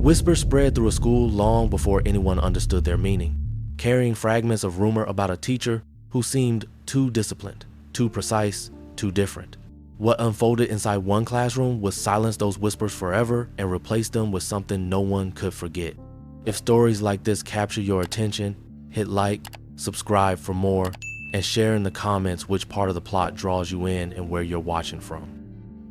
Whispers spread through a school long before anyone understood their meaning, carrying fragments of rumor about a teacher who seemed too disciplined, too precise, too different. What unfolded inside one classroom would silence those whispers forever and replace them with something no one could forget. If stories like this capture your attention, hit like, subscribe for more, and share in the comments which part of the plot draws you in and where you're watching from.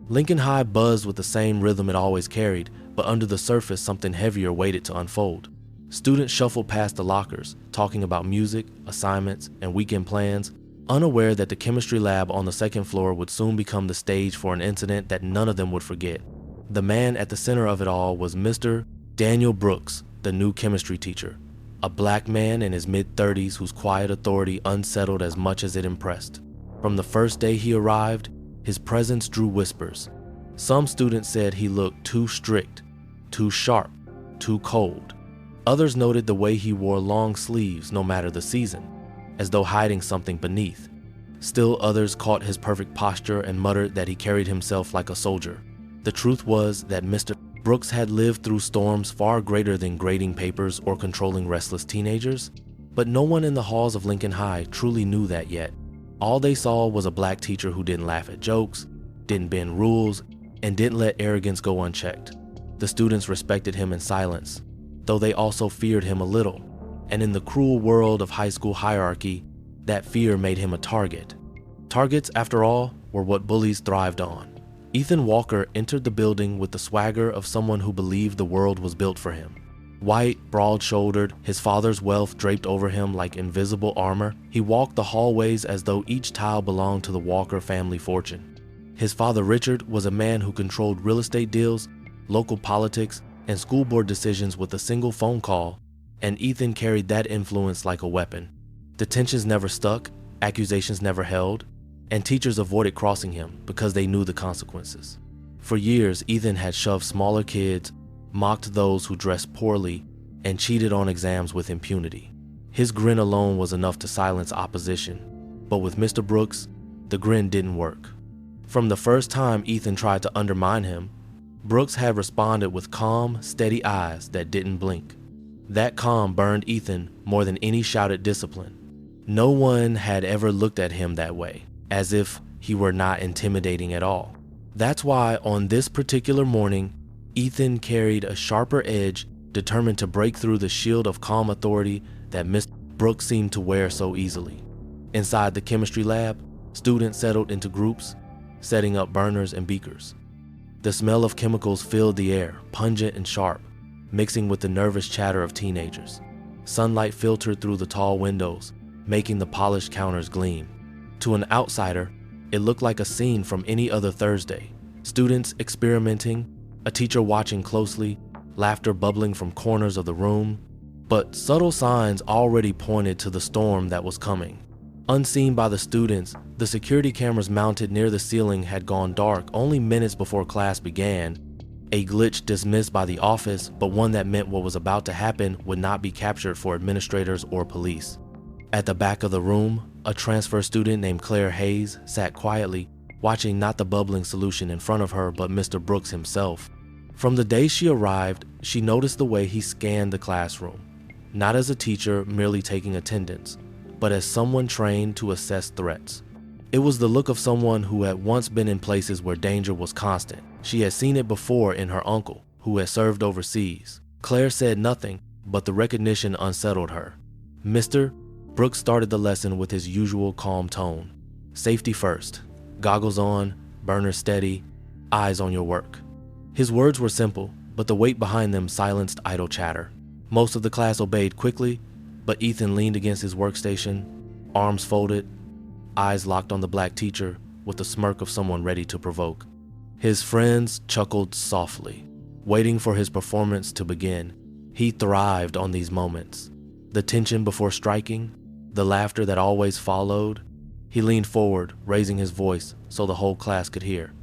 Lincoln High buzzed with the same rhythm it always carried, but under the surface something heavier waited to unfold. Students shuffled past the lockers, talking about music, assignments, and weekend plans, unaware that the chemistry lab on the second floor would soon become the stage for an incident that none of them would forget. The man at the center of it all was Mr. Daniel Brooks, the new chemistry teacher, a black man in his mid-30s whose quiet authority unsettled as much as it impressed. From the first day he arrived, his presence drew whispers. Some students said he looked too strict, too sharp, too cold. Others noted the way he wore long sleeves no matter the season, as though hiding something beneath. Still others caught his perfect posture and muttered that he carried himself like a soldier. The truth was that Mr. Brooks had lived through storms far greater than grading papers or controlling restless teenagers, but no one in the halls of Lincoln High truly knew that yet. All they saw was a black teacher who didn't laugh at jokes, didn't bend rules, and didn't let arrogance go unchecked. The students respected him in silence, though they also feared him a little, and in the cruel world of high school hierarchy, that fear made him a target. Targets, after all, were what bullies thrived on. Ethan Walker entered the building with the swagger of someone who believed the world was built for him. White, broad-shouldered, his father's wealth draped over him like invisible armor, he walked the hallways as though each tile belonged to the Walker family fortune. His father Richard was a man who controlled real estate deals, local politics, and school board decisions with a single phone call, and Ethan carried that influence like a weapon. Detentions never stuck, accusations never held, and teachers avoided crossing him because they knew the consequences. For years, Ethan had shoved smaller kids, mocked those who dressed poorly, and cheated on exams with impunity. His grin alone was enough to silence opposition, but with Mr. Brooks, the grin didn't work. From the first time Ethan tried to undermine him, Brooks had responded with calm, steady eyes that didn't blink. That calm burned Ethan more than any shouted discipline. No one had ever looked at him that way, as if he were not intimidating at all. That's why on this particular morning, Ethan carried a sharper edge, determined to break through the shield of calm authority that Mr. Brooks seemed to wear so easily. Inside the chemistry lab, students settled into groups, setting up burners and beakers. The smell of chemicals filled the air, pungent and sharp, mixing with the nervous chatter of teenagers. Sunlight filtered through the tall windows, making the polished counters gleam. To an outsider, it looked like a scene from any other Thursday. Students experimenting, a teacher watching closely, laughter bubbling from corners of the room. But subtle signs already pointed to the storm that was coming. Unseen by the students, the security cameras mounted near the ceiling had gone dark only minutes before class began, a glitch dismissed by the office, but one that meant what was about to happen would not be captured for administrators or police. At the back of the room, a transfer student named Claire Hayes sat quietly, watching not the bubbling solution in front of her but Mr. Brooks himself. From the day she arrived, she noticed the way he scanned the classroom, not as a teacher merely taking attendance, but as someone trained to assess threats. It was the look of someone who had once been in places where danger was constant. She had seen it before in her uncle, who had served overseas. Claire said nothing, but the recognition unsettled her. Mr. Brooks started the lesson with his usual calm tone. Safety first. Goggles on, burner steady, eyes on your work. His words were simple, but the weight behind them silenced idle chatter. Most of the class obeyed quickly, but Ethan leaned against his workstation, arms folded, eyes locked on the black teacher with the smirk of someone ready to provoke. His friends chuckled softly, waiting for his performance to begin. He thrived on these moments. The tension before striking, the laughter that always followed. He leaned forward, raising his voice so the whole class could hear.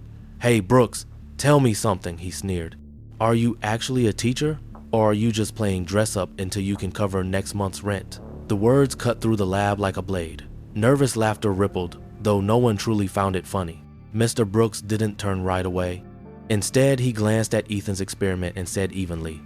"Hey, Brooks, tell me something," he sneered. "Are you actually a teacher, or are you just playing dress up until you can cover next month's rent?" The words cut through the lab like a blade. Nervous laughter rippled, though no one truly found it funny. Mr. Brooks didn't turn right away. Instead, he glanced at Ethan's experiment and said evenly,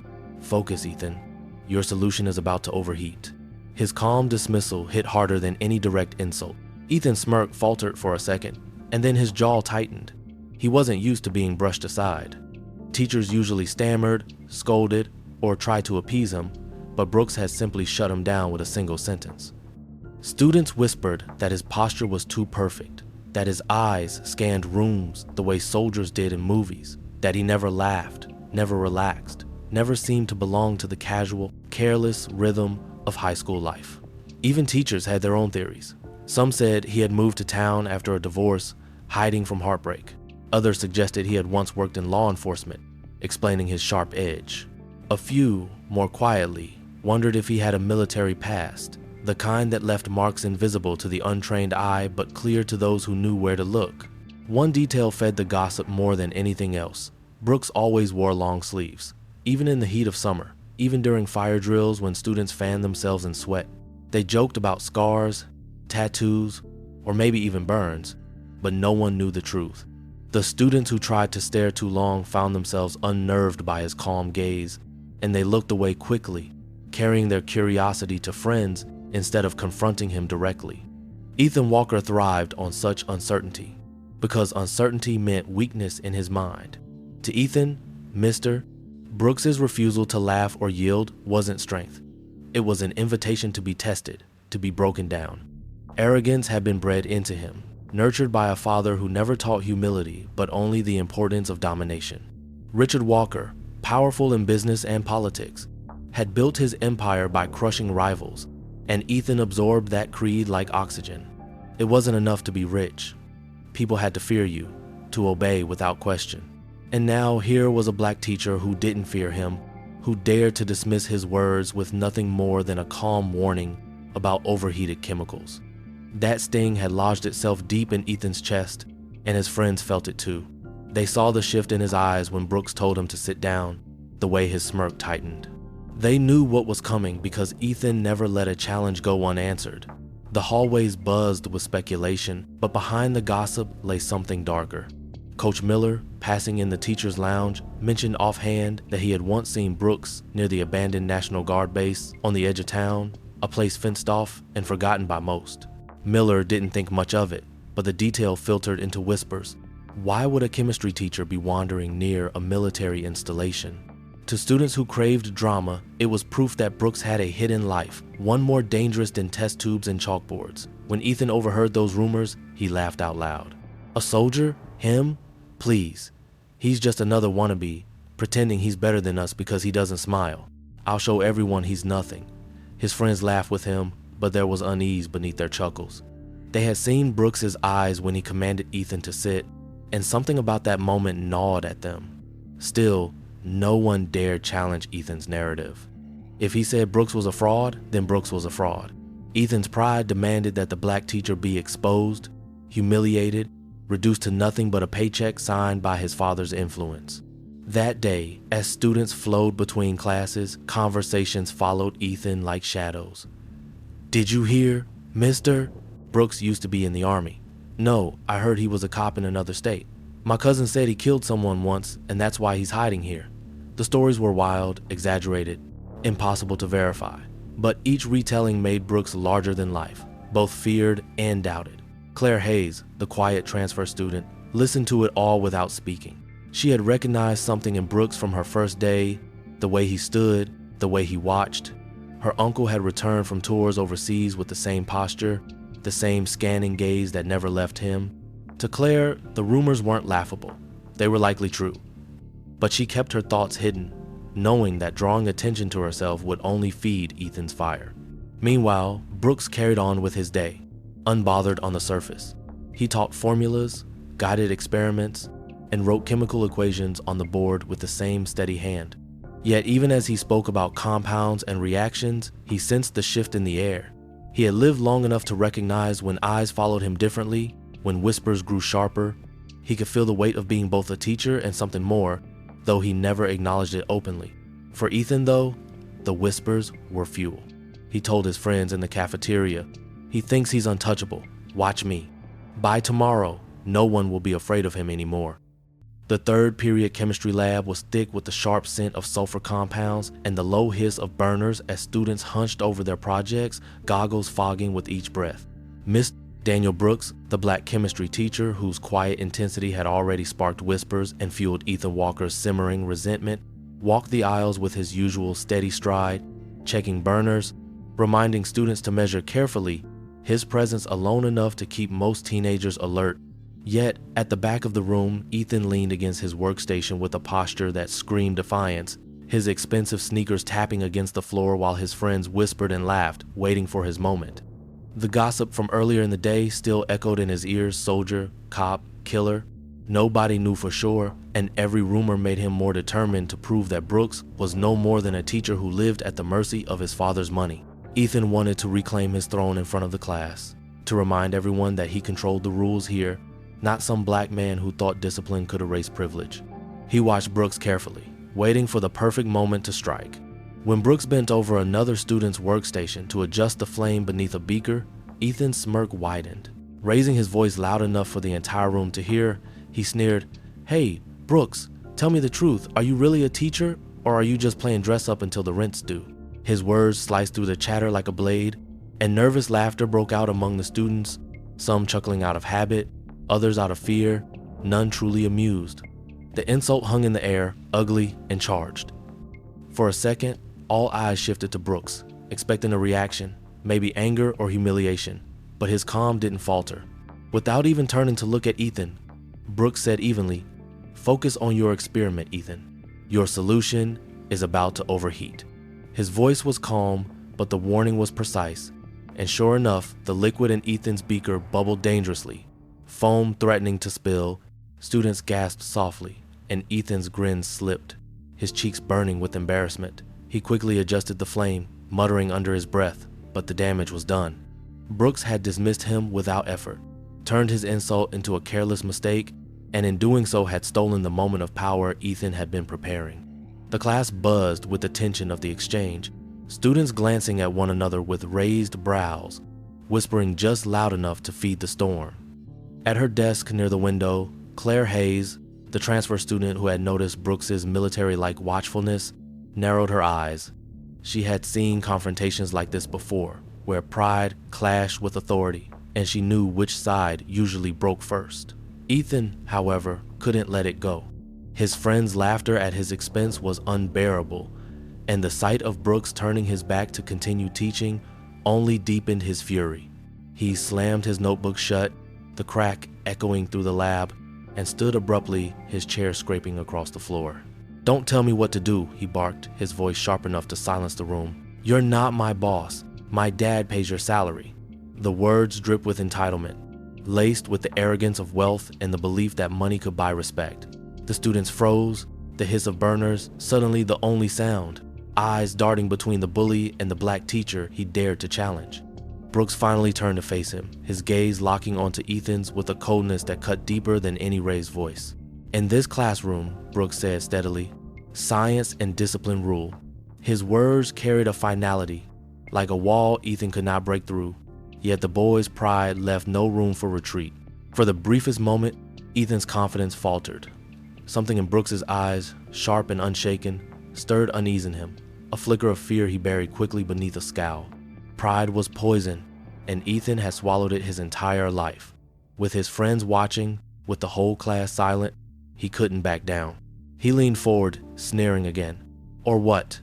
Focus, Ethan. Your solution is about to overheat. His calm dismissal hit harder than any direct insult. Ethan's smirk faltered for a second, and then his jaw tightened. He wasn't used to being brushed aside. Teachers usually stammered, scolded, or tried to appease him, but Brooks had simply shut him down with a single sentence. Students whispered that his posture was too perfect, that his eyes scanned rooms the way soldiers did in movies, that he never laughed, never relaxed, never seemed to belong to the casual, careless rhythm of high school life. Even teachers had their own theories. Some said he had moved to town after a divorce, hiding from heartbreak. Others suggested he had once worked in law enforcement, explaining his sharp edge. A few, more quietly, wondered if he had a military past, the kind that left marks invisible to the untrained eye but clear to those who knew where to look. One detail fed the gossip more than anything else. Brooks always wore long sleeves, even in the heat of summer, even during fire drills when students fanned themselves in sweat. They joked about scars, tattoos, or maybe even burns, but no one knew the truth. The students who tried to stare too long found themselves unnerved by his calm gaze, and they looked away quickly, carrying their curiosity to friends instead of confronting him directly. Ethan Walker thrived on such uncertainty, because uncertainty meant weakness in his mind. To Ethan, Mr. Brooks's refusal to laugh or yield wasn't strength. It was an invitation to be tested, to be broken down. Arrogance had been bred into him, nurtured by a father who never taught humility but only the importance of domination. Richard Walker, powerful in business and politics, had built his empire by crushing rivals, and Ethan absorbed that creed like oxygen. It wasn't enough to be rich. People had to fear you, to obey without question. And now here was a black teacher who didn't fear him, who dared to dismiss his words with nothing more than a calm warning about overheated chemicals. That sting had lodged itself deep in Ethan's chest, and his friends felt it too. They saw the shift in his eyes when Brooks told him to sit down, the way his smirk tightened. They knew what was coming because Ethan never let a challenge go unanswered. The hallways buzzed with speculation, but behind the gossip lay something darker. Coach Miller, passing in the teacher's lounge, mentioned offhand that he had once seen Brooks near the abandoned National Guard base on the edge of town, a place fenced off and forgotten by most. Miller didn't think much of it, but the detail filtered into whispers. Why would a chemistry teacher be wandering near a military installation? To students who craved drama, it was proof that Brooks had a hidden life, one more dangerous than test tubes and chalkboards. When Ethan overheard those rumors, he laughed out loud. A soldier? Him? Please. He's just another wannabe, pretending he's better than us because he doesn't smile. I'll show everyone he's nothing. His friends laughed with him, but there was unease beneath their chuckles. They had seen Brooks's eyes when he commanded Ethan to sit, and something about that moment gnawed at them. Still, no one dared challenge Ethan's narrative. If he said Brooks was a fraud, then Brooks was a fraud. Ethan's pride demanded that the black teacher be exposed, humiliated, reduced to nothing but a paycheck signed by his father's influence. That day, as students flowed between classes, conversations followed Ethan like shadows. Did you hear, Mr.? Brooks used to be in the Army. No, I heard he was a cop in another state. My cousin said he killed someone once, and that's why he's hiding here. The stories were wild, exaggerated, impossible to verify, but each retelling made Brooks larger than life, both feared and doubted. Claire Hayes, the quiet transfer student, listened to it all without speaking. She had recognized something in Brooks from her first day, the way he stood, the way he watched. Her uncle had returned from tours overseas with the same posture, the same scanning gaze that never left him. To Claire, the rumors weren't laughable. They were likely true. But she kept her thoughts hidden, knowing that drawing attention to herself would only feed Ethan's fire. Meanwhile, Brooks carried on with his day, unbothered on the surface. He taught formulas, guided experiments, and wrote chemical equations on the board with the same steady hand. Yet even as he spoke about compounds and reactions, he sensed the shift in the air. He had lived long enough to recognize when eyes followed him differently, when whispers grew sharper. He could feel the weight of being both a teacher and something more, though he never acknowledged it openly. For Ethan, though, the whispers were fuel. He told his friends in the cafeteria, "He thinks he's untouchable. Watch me. By tomorrow, no one will be afraid of him anymore." The third period chemistry lab was thick with the sharp scent of sulfur compounds and the low hiss of burners as students hunched over their projects, goggles fogging with each breath. Miss Daniel Brooks, the black chemistry teacher whose quiet intensity had already sparked whispers and fueled Ethan Walker's simmering resentment, walked the aisles with his usual steady stride, checking burners, reminding students to measure carefully, his presence alone enough to keep most teenagers alert. Yet, at the back of the room, Ethan leaned against his workstation with a posture that screamed defiance, his expensive sneakers tapping against the floor while his friends whispered and laughed, waiting for his moment. The gossip from earlier in the day still echoed in his ears: soldier, cop, killer. Nobody knew for sure, and every rumor made him more determined to prove that Brooks was no more than a teacher who lived at the mercy of his father's money. Ethan wanted to reclaim his throne in front of the class, to remind everyone that he controlled the rules here, not some black man who thought discipline could erase privilege. He watched Brooks carefully, waiting for the perfect moment to strike. When Brooks bent over another student's workstation to adjust the flame beneath a beaker, Ethan's smirk widened. Raising his voice loud enough for the entire room to hear, he sneered, "Hey, Brooks, tell me the truth. Are you really a teacher, or are you just playing dress up until the rent's due?" His words sliced through the chatter like a blade, and nervous laughter broke out among the students, some chuckling out of habit, others out of fear, none truly amused. The insult hung in the air, ugly and charged. For a second, all eyes shifted to Brooks, expecting a reaction, maybe anger or humiliation, but his calm didn't falter. Without even turning to look at Ethan, Brooks said evenly, "Focus on your experiment, Ethan. Your solution is about to overheat." His voice was calm, but the warning was precise, and sure enough, the liquid in Ethan's beaker bubbled dangerously, foam threatening to spill. Students gasped softly, and Ethan's grin slipped, his cheeks burning with embarrassment. He quickly adjusted the flame, muttering under his breath, but the damage was done. Brooks had dismissed him without effort, turned his insult into a careless mistake, and in doing so had stolen the moment of power Ethan had been preparing. The class buzzed with the tension of the exchange, students glancing at one another with raised brows, whispering just loud enough to feed the storm. At her desk near the window, Claire Hayes, the transfer student who had noticed Brooks's military-like watchfulness, narrowed her eyes. She had seen confrontations like this before, where pride clashed with authority, and she knew which side usually broke first. Ethan, however, couldn't let it go. His friends' laughter at his expense was unbearable, and the sight of Brooks turning his back to continue teaching only deepened his fury. He slammed his notebook shut, the crack echoing through the lab, and stood abruptly, his chair scraping across the floor. "Don't tell me what to do," he barked, his voice sharp enough to silence the room. "You're not my boss. My dad pays your salary." The words dripped with entitlement, laced with the arrogance of wealth and the belief that money could buy respect. The students froze, the hiss of burners suddenly the only sound, eyes darting between the bully and the black teacher he dared to challenge. Brooks finally turned to face him, his gaze locking onto Ethan's with a coldness that cut deeper than any raised voice. "In this classroom," Brooks said steadily, "science and discipline rule." His words carried a finality, like a wall Ethan could not break through, yet the boy's pride left no room for retreat. For the briefest moment, Ethan's confidence faltered. Something in Brooks's eyes, sharp and unshaken, stirred unease in him, a flicker of fear he buried quickly beneath a scowl. Pride was poison, and Ethan had swallowed it his entire life. With his friends watching, with the whole class silent, he couldn't back down. He leaned forward, sneering again. "Or what?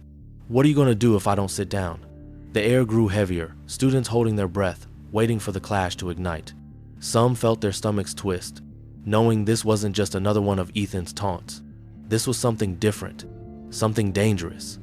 What are you going to do if I don't sit down?" The air grew heavier, students holding their breath, waiting for the clash to ignite. Some felt their stomachs twist, knowing this wasn't just another one of Ethan's taunts. This was something different, something dangerous.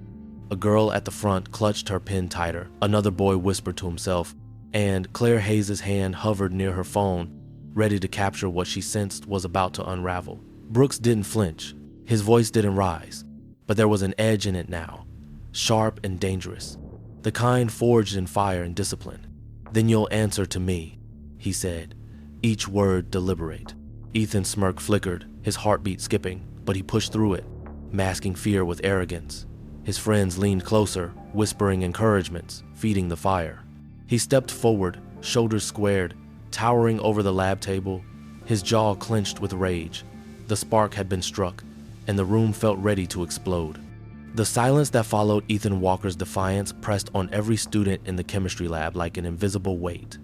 A girl at the front clutched her pen tighter, another boy whispered to himself, and Claire Hayes' hand hovered near her phone, ready to capture what she sensed was about to unravel. Brooks didn't flinch, his voice didn't rise, but there was an edge in it now, sharp and dangerous, the kind forged in fire and discipline. "Then you'll answer to me," he said, each word deliberate. Ethan's smirk flickered, his heartbeat skipping, but he pushed through it, masking fear with arrogance. His friends leaned closer, whispering encouragements, feeding the fire. He stepped forward, shoulders squared, towering over the lab table, his jaw clenched with rage. The spark had been struck, and the room felt ready to explode. The silence that followed Ethan Walker's defiance pressed on every student in the chemistry lab like an invisible weight.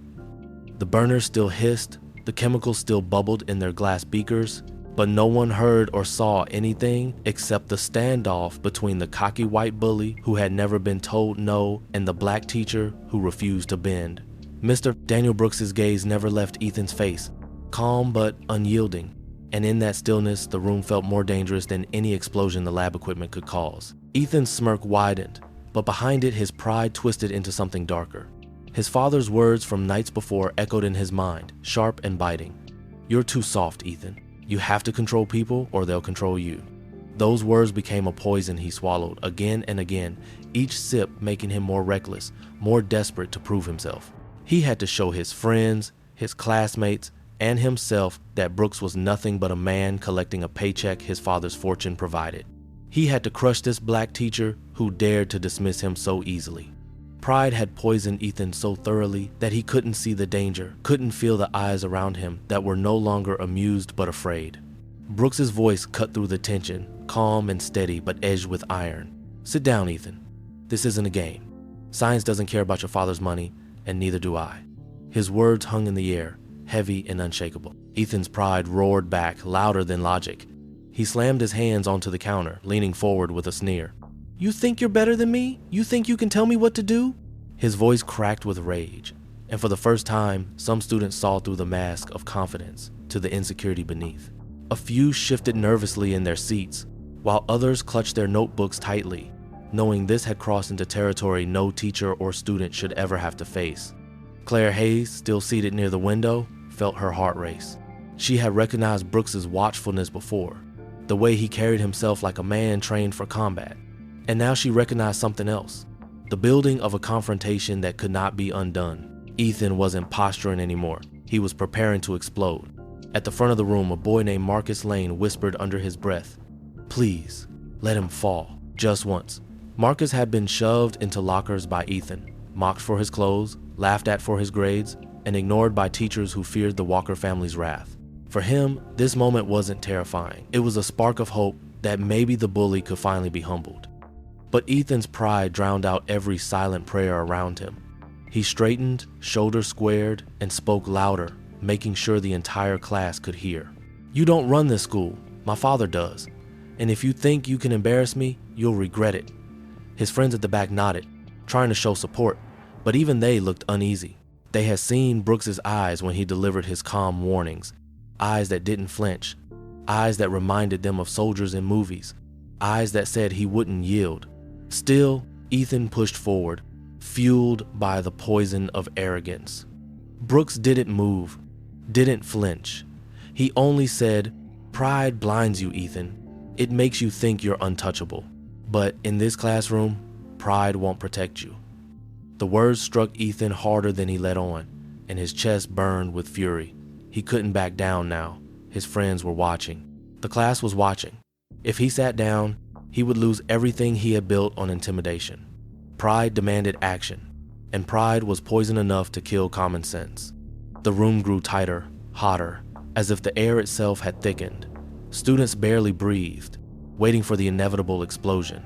The burners still hissed, the chemicals still bubbled in their glass beakers, but no one heard or saw anything except the standoff between the cocky white bully who had never been told no and the black teacher who refused to bend. Mr. Daniel Brooks's gaze never left Ethan's face, calm but unyielding, and in that stillness the room felt more dangerous than any explosion the lab equipment could cause. Ethan's smirk widened, but behind it his pride twisted into something darker. His father's words from nights before echoed in his mind, sharp and biting. "You're too soft, Ethan. You have to control people or they'll control you." Those words became a poison he swallowed again and again, each sip making him more reckless, more desperate to prove himself. He had to show his friends, his classmates, and himself that Brooks was nothing but a man collecting a paycheck his father's fortune provided. He had to crush this black teacher who dared to dismiss him so easily. Pride had poisoned Ethan so thoroughly that he couldn't see the danger, couldn't feel the eyes around him that were no longer amused but afraid. Brooks's voice cut through the tension, calm and steady but edged with iron. "Sit down, Ethan. This isn't a game. Science doesn't care about your father's money, and neither do I." His words hung in the air, heavy and unshakable. Ethan's pride roared back, louder than logic. He slammed his hands onto the counter, leaning forward with a sneer. "You think you're better than me? You think you can tell me what to do?" His voice cracked with rage, and for the first time, some students saw through the mask of confidence to the insecurity beneath. A few shifted nervously in their seats, while others clutched their notebooks tightly, knowing this had crossed into territory no teacher or student should ever have to face. Claire Hayes, still seated near the window, felt her heart race. She had recognized Brooks's watchfulness before, the way he carried himself like a man trained for combat. And now she recognized something else, the building of a confrontation that could not be undone. Ethan wasn't posturing anymore. He was preparing to explode. At the front of the room, a boy named Marcus Lane whispered under his breath, "Please, let him fall, just once." Marcus had been shoved into lockers by Ethan, mocked for his clothes, laughed at for his grades, and ignored by teachers who feared the Walker family's wrath. For him, this moment wasn't terrifying. It was a spark of hope that maybe the bully could finally be humbled. But Ethan's pride drowned out every silent prayer around him. He straightened, shoulders squared, and spoke louder, making sure the entire class could hear. "You don't run this school. My father does. And if you think you can embarrass me, you'll regret it." His friends at the back nodded, trying to show support, but even they looked uneasy. They had seen Brooks's eyes when he delivered his calm warnings, eyes that didn't flinch, eyes that reminded them of soldiers in movies, eyes that said he wouldn't yield. Still, Ethan pushed forward, fueled by the poison of arrogance. Brooks didn't move, didn't flinch. He only said, "Pride blinds you, Ethan. It makes you think you're untouchable. But in this classroom, pride won't protect you." The words struck Ethan harder than he let on, and his chest burned with fury. He couldn't back down now. His friends were watching. The class was watching. If he sat down, he would lose everything he had built on intimidation. Pride demanded action, and pride was poison enough to kill common sense. The room grew tighter, hotter, as if the air itself had thickened. Students barely breathed, waiting for the inevitable explosion.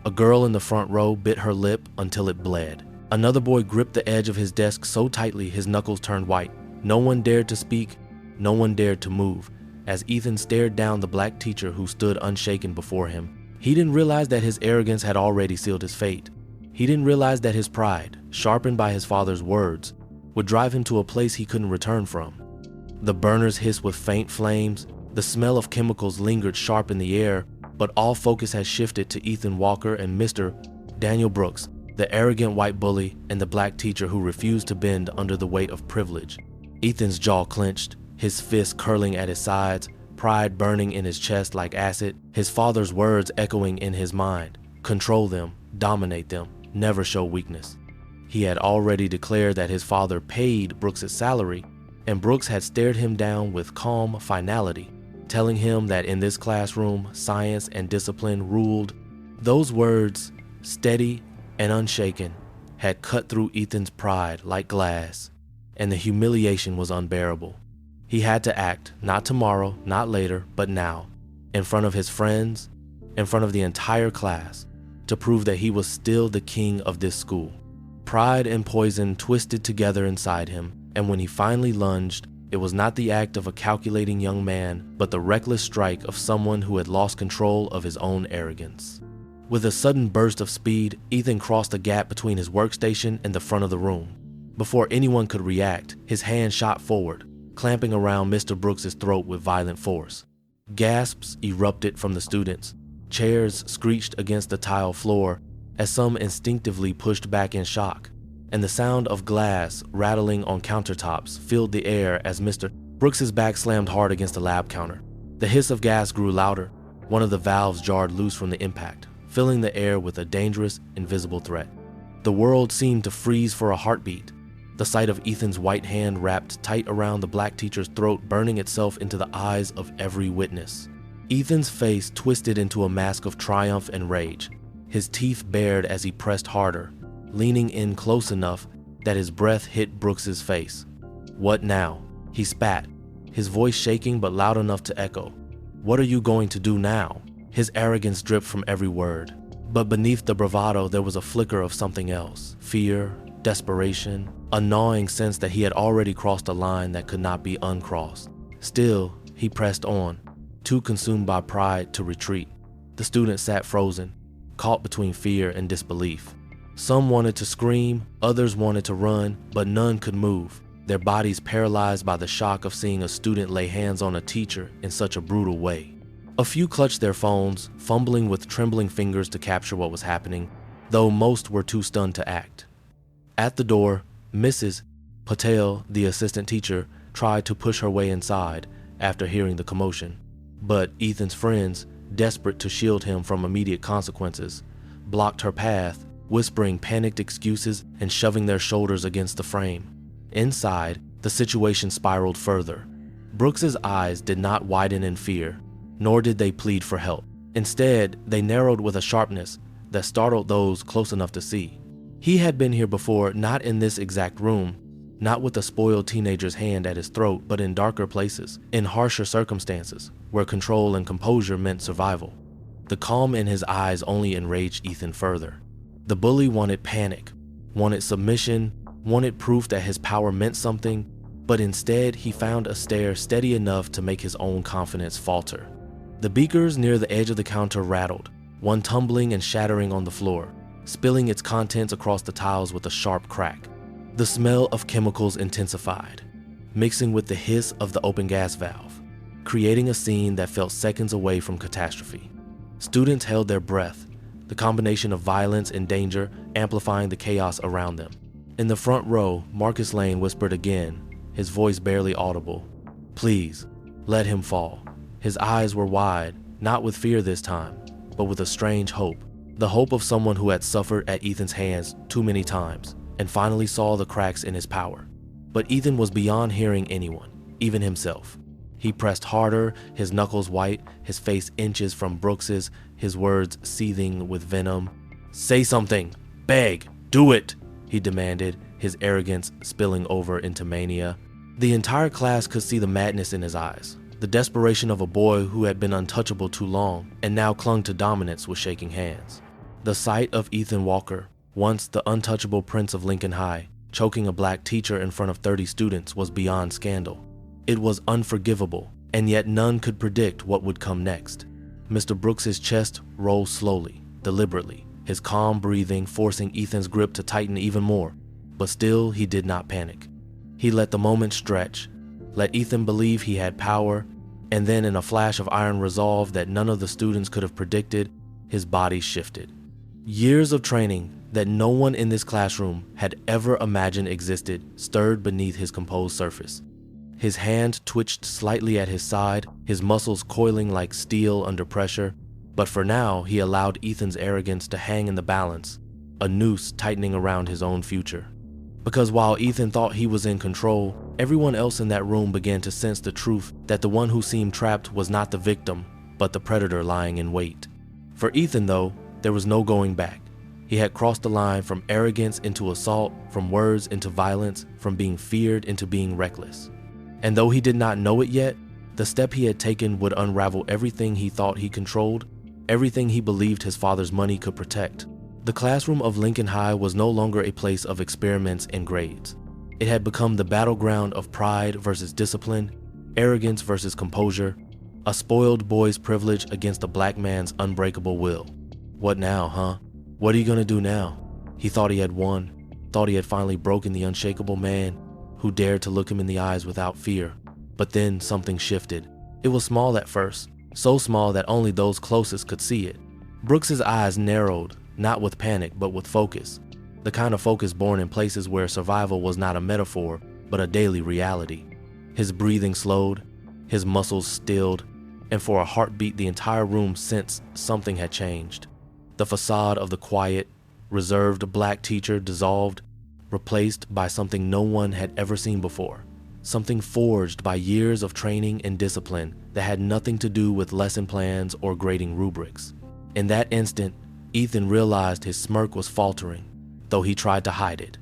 A girl in the front row bit her lip until it bled. Another boy gripped the edge of his desk so tightly his knuckles turned white. No one dared to speak, no one dared to move, as Ethan stared down the black teacher who stood unshaken before him. He didn't realize that his arrogance had already sealed his fate. He didn't realize that his pride, sharpened by his father's words, would drive him to a place he couldn't return from. The burners hissed with faint flames, the smell of chemicals lingered sharp in the air, but all focus had shifted to Ethan Walker and Mr. Daniel Brooks, the arrogant white bully and the black teacher who refused to bend under the weight of privilege. Ethan's jaw clenched, his fists curling at his sides, pride burning in his chest like acid, his father's words echoing in his mind. Control them, dominate them, never show weakness. He had already declared that his father paid Brooks' salary, and Brooks had stared him down with calm finality, telling him that in this classroom, science and discipline ruled. Those words, steady and unshaken, had cut through Ethan's pride like glass, and the humiliation was unbearable. He had to act, not tomorrow, not later, but now, in front of his friends, in front of the entire class, to prove that he was still the king of this school. Pride and poison twisted together inside him, and when he finally lunged, it was not the act of a calculating young man, but the reckless strike of someone who had lost control of his own arrogance. With a sudden burst of speed, Ethan crossed the gap between his workstation and the front of the room. Before anyone could react, his hand shot forward, clamping around Mr. Brooks's throat with violent force. Gasps erupted from the students. Chairs screeched against the tile floor as some instinctively pushed back in shock, and the sound of glass rattling on countertops filled the air as Mr. Brooks's back slammed hard against the lab counter. The hiss of gas grew louder. One of the valves jarred loose from the impact, filling the air with a dangerous, invisible threat. The world seemed to freeze for a heartbeat. The sight of Ethan's white hand wrapped tight around the black teacher's throat burning itself into the eyes of every witness. Ethan's face twisted into a mask of triumph and rage. His teeth bared as he pressed harder, leaning in close enough that his breath hit Brooks's face. "What now?" He spat, his voice shaking but loud enough to echo. "What are you going to do now?" His arrogance dripped from every word. But beneath the bravado there was a flicker of something else. Fear, desperation, a gnawing sense that he had already crossed a line that could not be uncrossed. Still, he pressed on, too consumed by pride to retreat. The students sat frozen, caught between fear and disbelief. Some wanted to scream, others wanted to run, but none could move, their bodies paralyzed by the shock of seeing a student lay hands on a teacher in such a brutal way. A few clutched their phones, fumbling with trembling fingers to capture what was happening, though most were too stunned to act. At the door, Mrs. Patel, the assistant teacher, tried to push her way inside after hearing the commotion. But Ethan's friends, desperate to shield him from immediate consequences, blocked her path, whispering panicked excuses and shoving their shoulders against the frame. Inside, the situation spiraled further. Brooks's eyes did not widen in fear, nor did they plead for help. Instead, they narrowed with a sharpness that startled those close enough to see. He had been here before, not in this exact room, not with a spoiled teenager's hand at his throat, but in darker places, in harsher circumstances, where control and composure meant survival. The calm in his eyes only enraged Ethan further. The bully wanted panic, wanted submission, wanted proof that his power meant something, but instead he found a stare steady enough to make his own confidence falter. The beakers near the edge of the counter rattled, one tumbling and shattering on the floor, spilling its contents across the tiles with a sharp crack. The smell of chemicals intensified, mixing with the hiss of the open gas valve, creating a scene that felt seconds away from catastrophe. Students held their breath, the combination of violence and danger amplifying the chaos around them. In the front row, Marcus Lane whispered again, his voice barely audible, "Please, let him fall." His eyes were wide, not with fear this time, but with a strange hope. The hope of someone who had suffered at Ethan's hands too many times, and finally saw the cracks in his power. But Ethan was beyond hearing anyone, even himself. He pressed harder, his knuckles white, his face inches from Brooks's, his words seething with venom. "Say something! Beg! Do it!" he demanded, his arrogance spilling over into mania. The entire class could see the madness in his eyes. The desperation of a boy who had been untouchable too long and now clung to dominance with shaking hands. The sight of Ethan Walker, once the untouchable prince of Lincoln High, choking a black teacher in front of 30 students was beyond scandal. It was unforgivable, and yet none could predict what would come next. Mr. Brooks's chest rose slowly, deliberately, his calm breathing forcing Ethan's grip to tighten even more, but still he did not panic. He let the moment stretch, let Ethan believe he had power, and then in a flash of iron resolve that none of the students could have predicted, his body shifted. Years of training that no one in this classroom had ever imagined existed stirred beneath his composed surface. His hand twitched slightly at his side, his muscles coiling like steel under pressure, but for now he allowed Ethan's arrogance to hang in the balance, a noose tightening around his own future. Because while Ethan thought he was in control, everyone else in that room began to sense the truth that the one who seemed trapped was not the victim, but the predator lying in wait. For Ethan, though, there was no going back. He had crossed the line from arrogance into assault, from words into violence, from being feared into being reckless. And though he did not know it yet, the step he had taken would unravel everything he thought he controlled, everything he believed his father's money could protect. The classroom of Lincoln High was no longer a place of experiments and grades. It had become the battleground of pride versus discipline, arrogance versus composure, a spoiled boy's privilege against a black man's unbreakable will. What now, huh? What are you gonna do now? He thought he had won, thought he had finally broken the unshakable man who dared to look him in the eyes without fear. But then something shifted. It was small at first, so small that only those closest could see it. Brooks's eyes narrowed, not with panic, but with focus. The kind of focus born in places where survival was not a metaphor, but a daily reality. His breathing slowed, his muscles stilled, and for a heartbeat the entire room sensed something had changed. The facade of the quiet, reserved black teacher dissolved, replaced by something no one had ever seen before. Something forged by years of training and discipline that had nothing to do with lesson plans or grading rubrics. In that instant, Ethan realized his smirk was faltering, though he tried to hide it.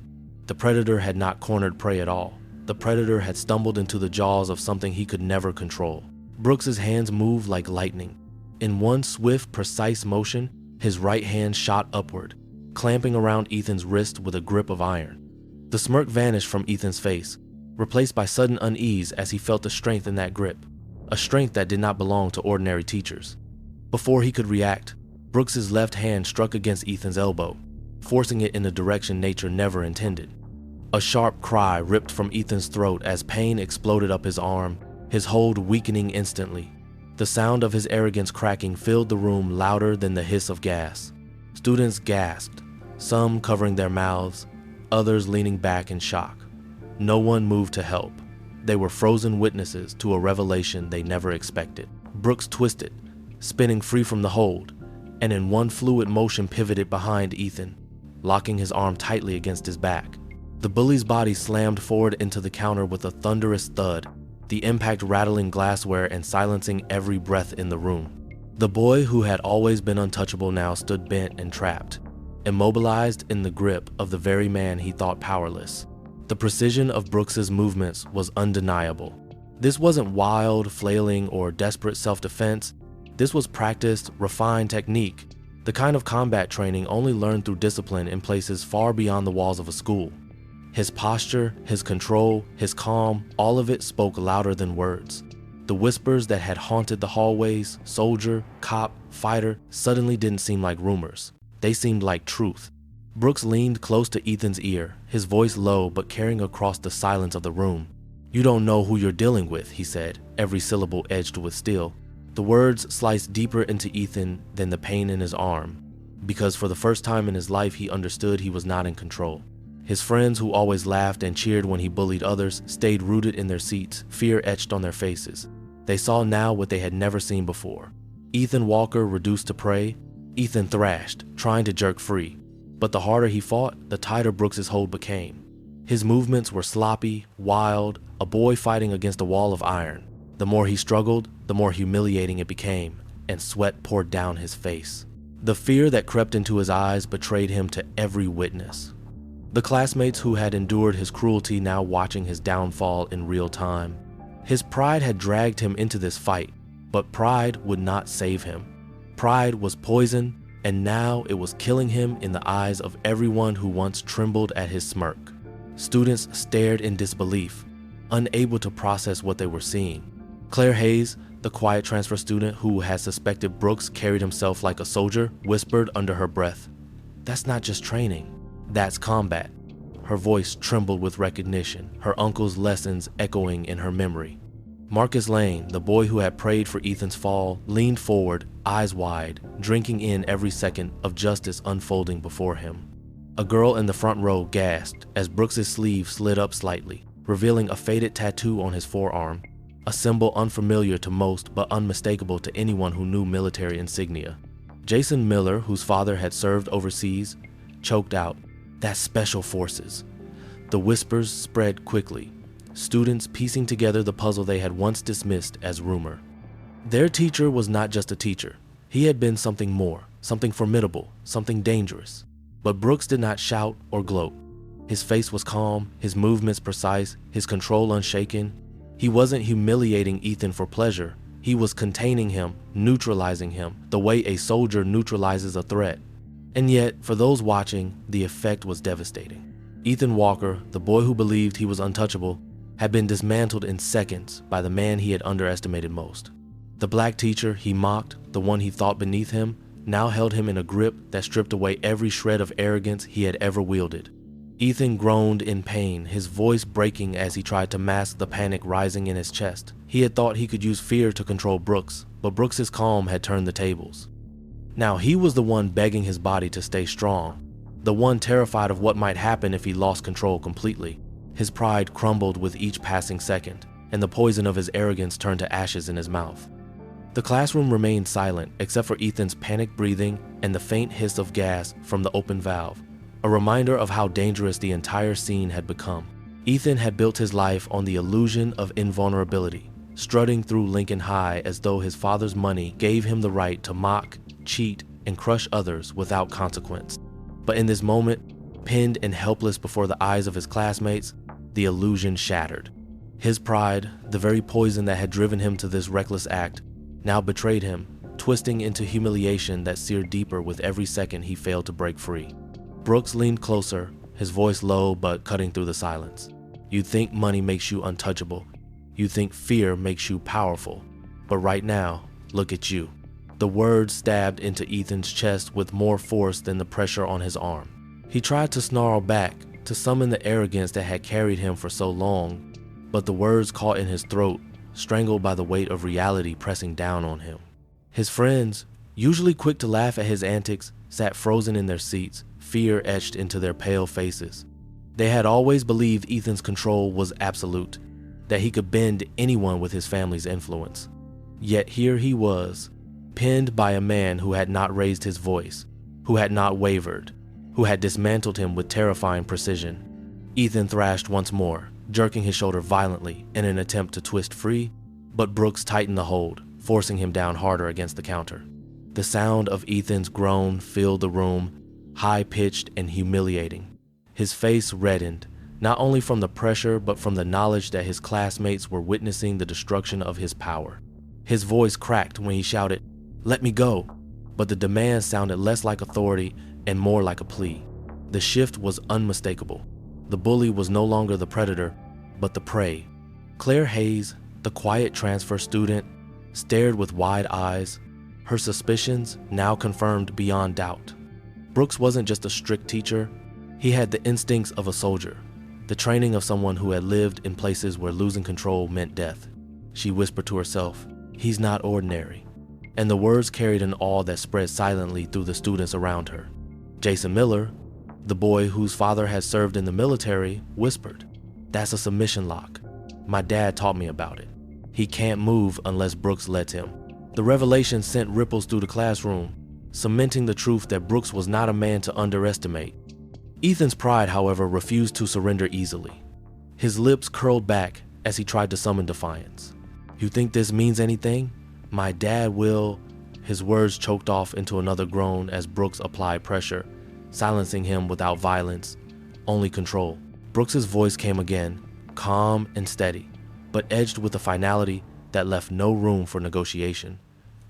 The predator had not cornered prey at all. The predator had stumbled into the jaws of something he could never control. Brooks's hands moved like lightning. In one swift, precise motion, his right hand shot upward, clamping around Ethan's wrist with a grip of iron. The smirk vanished from Ethan's face, replaced by sudden unease as he felt the strength in that grip, a strength that did not belong to ordinary teachers. Before he could react, Brooks's left hand struck against Ethan's elbow, forcing it in a direction nature never intended. A sharp cry ripped from Ethan's throat as pain exploded up his arm, his hold weakening instantly. The sound of his arrogance cracking filled the room louder than the hiss of gas. Students gasped, some covering their mouths, others leaning back in shock. No one moved to help. They were frozen witnesses to a revelation they never expected. Brooks twisted, spinning free from the hold, and in one fluid motion pivoted behind Ethan, locking his arm tightly against his back. The bully's body slammed forward into the counter with a thunderous thud, the impact rattling glassware and silencing every breath in the room. The boy who had always been untouchable now stood bent and trapped, immobilized in the grip of the very man he thought powerless. The precision of Brooks's movements was undeniable. This wasn't wild, flailing, or desperate self-defense. This was practiced, refined technique, the kind of combat training only learned through discipline in places far beyond the walls of a school. His posture, his control, his calm, all of it spoke louder than words. The whispers that had haunted the hallways, soldier, cop, fighter, suddenly didn't seem like rumors. They seemed like truth. Brooks leaned close to Ethan's ear, his voice low but carrying across the silence of the room. "You don't know who you're dealing with," he said, every syllable edged with steel. The words sliced deeper into Ethan than the pain in his arm, because for the first time in his life he understood he was not in control. His friends, who always laughed and cheered when he bullied others, stayed rooted in their seats, fear etched on their faces. They saw now what they had never seen before. Ethan Walker reduced to prey. Ethan thrashed, trying to jerk free. But the harder he fought, the tighter Brooks's hold became. His movements were sloppy, wild, a boy fighting against a wall of iron. The more he struggled, the more humiliating it became, and sweat poured down his face. The fear that crept into his eyes betrayed him to every witness. The classmates who had endured his cruelty now watching his downfall in real time. His pride had dragged him into this fight, but pride would not save him. Pride was poison, and now it was killing him in the eyes of everyone who once trembled at his smirk. Students stared in disbelief, unable to process what they were seeing. Claire Hayes, the quiet transfer student who had suspected Brooks carried himself like a soldier, whispered under her breath, "That's not just training, that's combat." Her voice trembled with recognition, her uncle's lessons echoing in her memory. Marcus Lane, the boy who had prayed for Ethan's fall, leaned forward, eyes wide, drinking in every second of justice unfolding before him. A girl in the front row gasped as Brooks's sleeve slid up slightly, revealing a faded tattoo on his forearm, a symbol unfamiliar to most but unmistakable to anyone who knew military insignia. Jason Miller, whose father had served overseas, choked out, "That's Special Forces." The whispers spread quickly, students piecing together the puzzle they had once dismissed as rumor. Their teacher was not just a teacher. He had been something more, something formidable, something dangerous. But Brooks did not shout or gloat. His face was calm, his movements precise, his control unshaken. He wasn't humiliating Ethan for pleasure. He was containing him, neutralizing him, the way a soldier neutralizes a threat. And yet, for those watching, the effect was devastating. Ethan Walker, the boy who believed he was untouchable, had been dismantled in seconds by the man he had underestimated most. The black teacher he mocked, the one he thought beneath him, now held him in a grip that stripped away every shred of arrogance he had ever wielded. Ethan groaned in pain, his voice breaking as he tried to mask the panic rising in his chest. He had thought he could use fear to control Brooks, but Brooks's calm had turned the tables. Now he was the one begging his body to stay strong, the one terrified of what might happen if he lost control completely. His pride crumbled with each passing second, and the poison of his arrogance turned to ashes in his mouth. The classroom remained silent except for Ethan's panicked breathing and the faint hiss of gas from the open valve, a reminder of how dangerous the entire scene had become. Ethan had built his life on the illusion of invulnerability, strutting through Lincoln High as though his father's money gave him the right to mock, cheat, and crush others without consequence. But in this moment, pinned and helpless before the eyes of his classmates, the illusion shattered. His pride, the very poison that had driven him to this reckless act, now betrayed him, twisting into humiliation that seared deeper with every second he failed to break free. Brooks leaned closer, his voice low but cutting through the silence. You think money makes you untouchable. You think fear makes you powerful. But right now, look at you. The words stabbed into Ethan's chest with more force than the pressure on his arm. He tried to snarl back, to summon the arrogance that had carried him for so long, but the words caught in his throat, strangled by the weight of reality pressing down on him. His friends, usually quick to laugh at his antics, sat frozen in their seats, fear etched into their pale faces. They had always believed Ethan's control was absolute, that he could bend anyone with his family's influence. Yet here he was, pinned by a man who had not raised his voice, who had not wavered, who had dismantled him with terrifying precision. Ethan thrashed once more, jerking his shoulder violently in an attempt to twist free, but Brooks tightened the hold, forcing him down harder against the counter. The sound of Ethan's groan filled the room, high-pitched and humiliating. His face reddened, not only from the pressure but from the knowledge that his classmates were witnessing the destruction of his power. His voice cracked when he shouted, "Let me go," but the demand sounded less like authority and more like a plea. The shift was unmistakable. The bully was no longer the predator, but the prey. Claire Hayes, the quiet transfer student, stared with wide eyes, her suspicions now confirmed beyond doubt. Brooks wasn't just a strict teacher, he had the instincts of a soldier, the training of someone who had lived in places where losing control meant death. She whispered to herself, "He's not ordinary," and the words carried an awe that spread silently through the students around her. Jason Miller, the boy whose father had served in the military, whispered, "That's a submission lock. My dad taught me about it. He can't move unless Brooks lets him." The revelation sent ripples through the classroom, cementing the truth that Brooks was not a man to underestimate. Ethan's pride, however, refused to surrender easily. His lips curled back as he tried to summon defiance. "You think this means anything? My dad will..." His words choked off into another groan as Brooks applied pressure, silencing him without violence, only control. Brooks's voice came again, calm and steady, but edged with a finality that left no room for negotiation.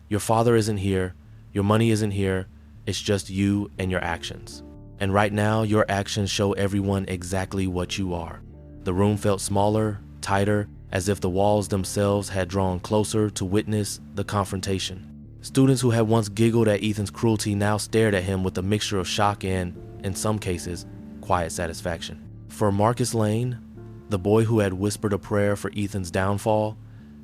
"Your father isn't here, your money isn't here, it's just you and your actions. And right now, your actions show everyone exactly what you are." The room felt smaller, tighter, as if the walls themselves had drawn closer to witness the confrontation. Students who had once giggled at Ethan's cruelty now stared at him with a mixture of shock and, in some cases, quiet satisfaction. For Marcus Lane, the boy who had whispered a prayer for Ethan's downfall,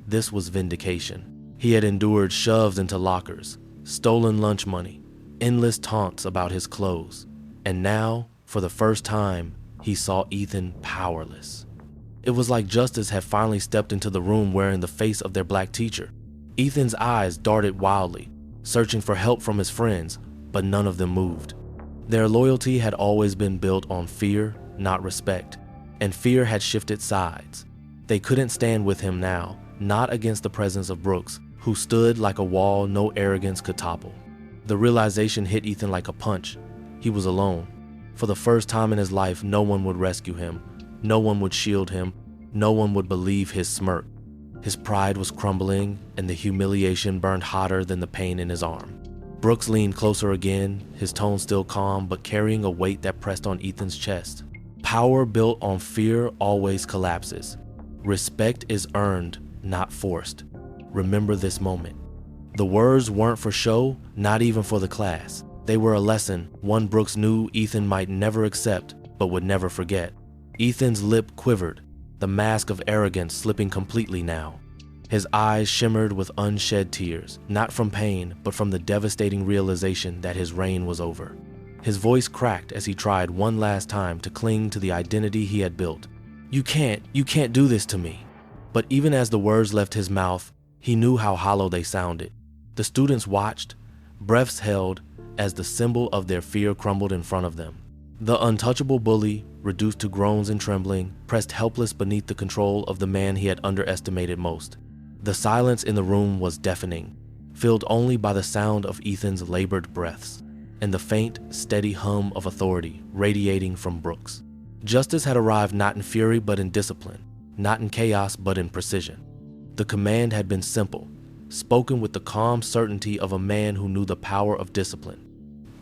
this was vindication. He had endured shoves into lockers, stolen lunch money, endless taunts about his clothes, and now, for the first time, he saw Ethan powerless. It was like justice had finally stepped into the room wearing the face of their black teacher. Ethan's eyes darted wildly, searching for help from his friends, but none of them moved. Their loyalty had always been built on fear, not respect, and fear had shifted sides. They couldn't stand with him now, not against the presence of Brooks, who stood like a wall no arrogance could topple. The realization hit Ethan like a punch. He was alone. For the first time in his life, no one would rescue him, no one would shield him, no one would believe his smirk. His pride was crumbling, and the humiliation burned hotter than the pain in his arm. Brooks leaned closer again, his tone still calm but carrying a weight that pressed on Ethan's chest. Power built on fear always collapses. Respect is earned, not forced. Remember this moment. The words weren't for show, not even for the class. They were a lesson, one Brooks knew Ethan might never accept, but would never forget. Ethan's lip quivered, the mask of arrogance slipping completely now. His eyes shimmered with unshed tears, not from pain, but from the devastating realization that his reign was over. His voice cracked as he tried one last time to cling to the identity he had built. You can't do this to me." But even as the words left his mouth, he knew how hollow they sounded. The students watched, breaths held, as the symbol of their fear crumbled in front of them. The untouchable bully, reduced to groans and trembling, pressed helpless beneath the control of the man he had underestimated most. The silence in the room was deafening, filled only by the sound of Ethan's labored breaths, and the faint, steady hum of authority radiating from Brooks. Justice had arrived not in fury but in discipline, not in chaos but in precision. The command had been simple, spoken with the calm certainty of a man who knew the power of discipline.